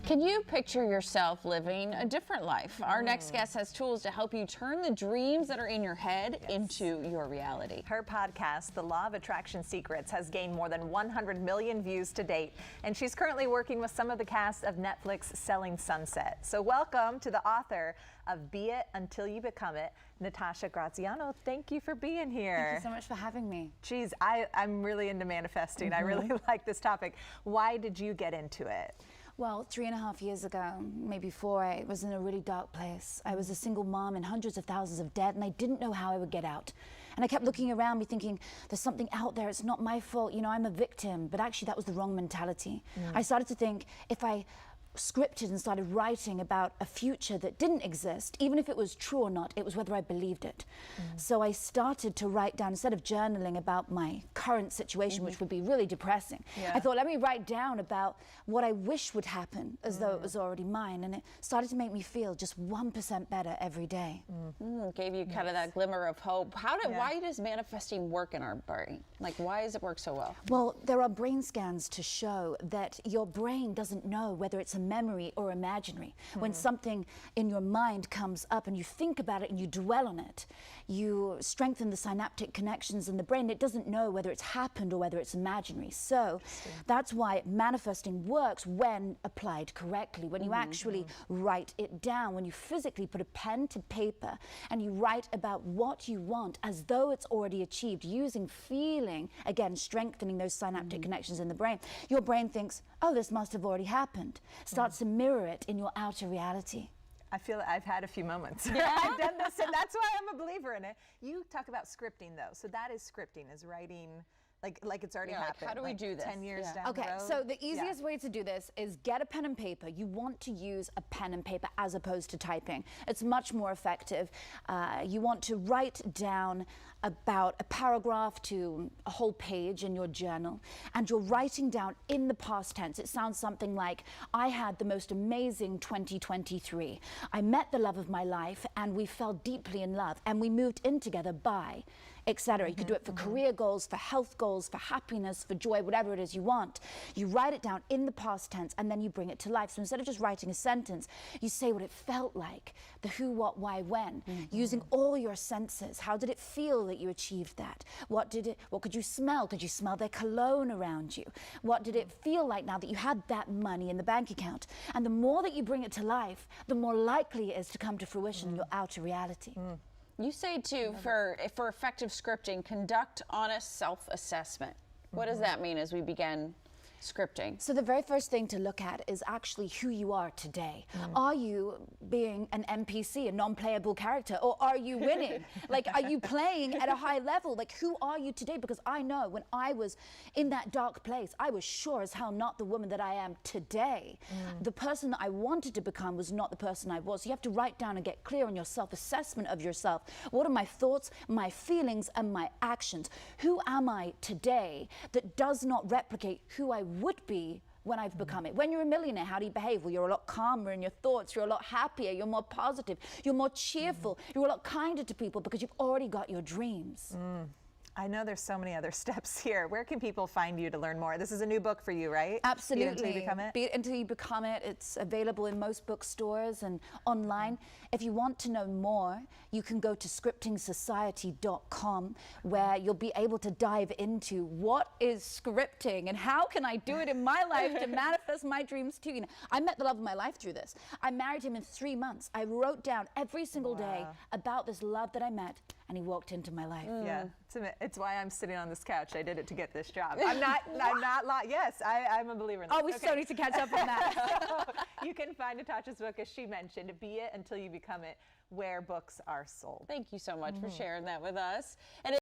Can you picture yourself living a different life? Our next guest has tools to help you turn the dreams that are in your head into your reality. Her podcast, The Law of Attraction Secrets, has gained more than 100 million views to date, and she's currently working with some of the cast of Netflix Selling Sunset. So welcome to the author of Be It Until You Become It, Natasha Graziano. Thank you for being here. Thank you so much for having me. Geez, I'm really into manifesting. I really like this topic. Why did you get into it? Well, 3.5 years ago, maybe 4, I was in a really dark place. I was a single mom in hundreds of thousands of debt, and I didn't know how I would get out. And I kept looking around me thinking, there's something out there, it's not my fault, you know, I'm a victim. But actually that was the wrong mentality. I started to think, if I scripted and started writing about a future that didn't exist, even if it was true or not, it was whether I believed it. So I started to write down, instead of journaling about my current situation, which would be really depressing, I thought, let me write down about what I wish would happen as though it was already mine. And it started to make me feel just 1% better every day. Gave you kind of that glimmer of hope. Why does manifesting work in our brain? Like, why does it work so well? Well, there are brain scans to show that your brain doesn't know whether it's a memory or imaginary. When something in your mind comes up and you think about it and you dwell on it, you strengthen the synaptic connections in the brain. It doesn't know whether it's happened or whether it's imaginary. So that's why manifesting works when applied correctly, when you actually write it down, when you physically put a pen to paper and you write about what you want as though it's already achieved, using feeling, again, strengthening those synaptic connections in the brain. Your brain thinks, oh, this must have already happened. Starts to mirror it in your outer reality. I feel I've had a few moments. I've done this, and that's why I'm a believer in it. You talk about scripting, though. So that is scripting, is writing like it's already happened. How do we do this? 10 years down the road? Okay, so the easiest way to do this is get a pen and paper. You want to use a pen and paper as opposed to typing. It's much more effective. You want to write down about a paragraph to a whole page in your journal, and you're writing down in the past tense. It sounds something like, I had the most amazing 2023. I met the love of my life and we fell deeply in love and we moved in together by, etc. You could do it for career goals, for health goals, for happiness, for joy, whatever it is you want. You write it down in the past tense and then you bring it to life. So instead of just writing a sentence, you say what it felt like, the who, what, why, when, using all your senses. How did it feel that you achieved that? What could you smell? Could you smell their cologne around you? What did it feel like now that you had that money in the bank account? And the more that you bring it to life, the more likely it is to come to fruition in your outer reality. You say, too, for effective scripting, conduct honest self-assessment. What does that mean as we begin scripting? So the very first thing to look at is actually who you are today. Are you being an NPC, a non-playable character, or are you winning? Like, are you playing at a high level? Like, who are you today? Because I know when I was in that dark place, I was sure as hell not the woman that I am today. The person that I wanted to become was not the person I was. So you have to write down and get clear on your self-assessment of yourself. What are my thoughts, my feelings, and my actions? Who am I today that does not replicate who I would be when I've become it? When you're a millionaire, how do you behave? Well, you're a lot calmer in your thoughts, you're a lot happier, you're more positive, you're more cheerful, you're a lot kinder to people because you've already got your dreams. I know there's so many other steps here. Where can people find you to learn more? This is a new book for you, right? Absolutely. Be It Until You Become It? Be It Until You Become It. It's available in most bookstores and online. If you want to know more, you can go to scriptingsociety.com, where you'll be able to dive into what is scripting and how can I do it in my life to manifest my dreams too. You know, I met the love of my life through this. I married him in 3 months. I wrote down every single day about this love that I met, and he walked into my life. Yeah, it's why I'm sitting on this couch. I did it to get this job. I'm not lying. Yes, I'm a believer in this. Oh, we still need to catch up on that. You can find Natasha's book, as she mentioned, Be It Until You Become It, where books are sold. Thank you so much for sharing that with us. And